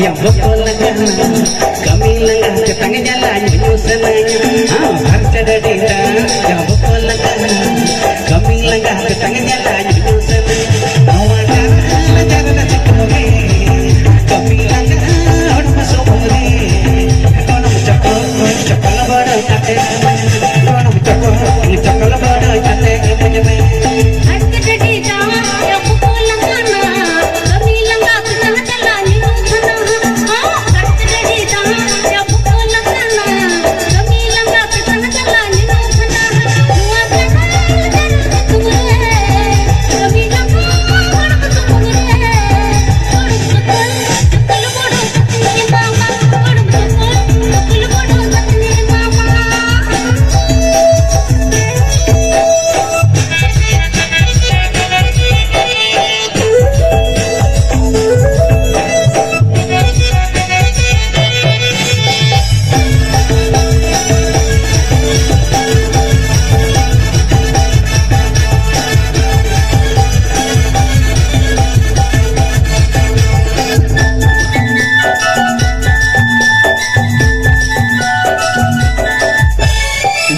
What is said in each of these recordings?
yang bokol lagana kami lengah ketang jalan menyusananya harta dadita yang bokol lagana kami lengah ketang jalan menyusananya awakan lancar nasi kore kami lengah on masuk kore kono cakol bada kate kono cakol bada kate menyeme harta dadita yang bokol lagana kami lengah ketang jalan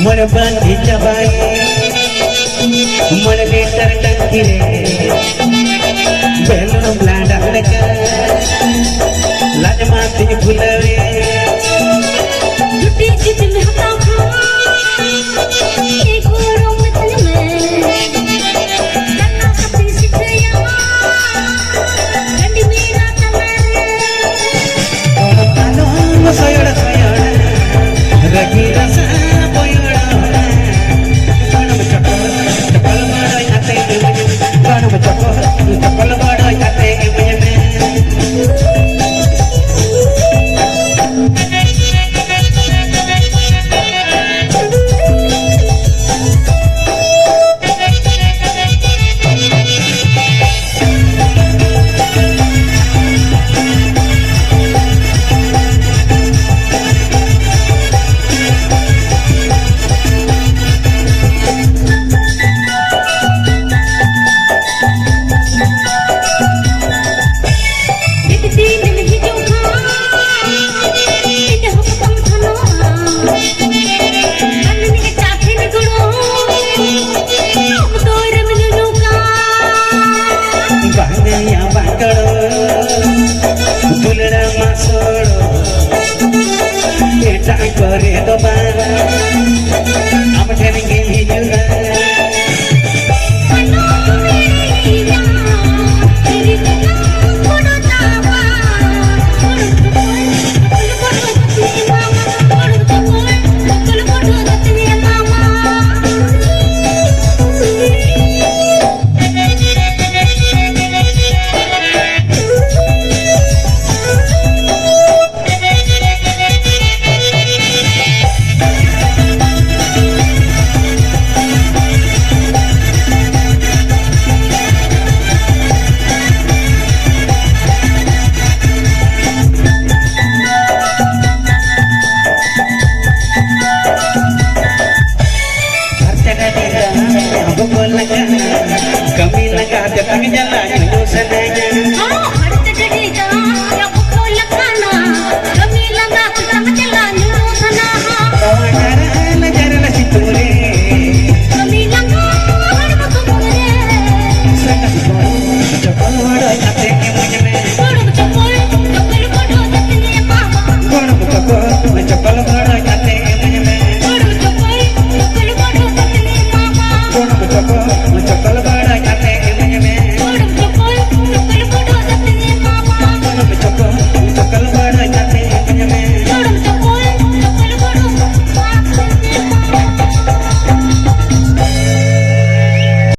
Manaban hijabai, mana letar tangkire, belum belanda mereka, lada mati bulawe, juti juti mehta ek orang matne, karena hati sikaya, gandi mera tamare, orang talong sayur, ragi rasa. Kami lengah ketang jalan menyusananya. Harta dadita yang bokol lagana kami lengah ketang jalan menyusananya. Kawan lancar nasi kore kami lengah harta kore. Sangat cakol bada kate menyeme. Kono cakol bada kate mama. Kono cakol bada kate menyeme. Kono cakol bada kate mama. Kono cakol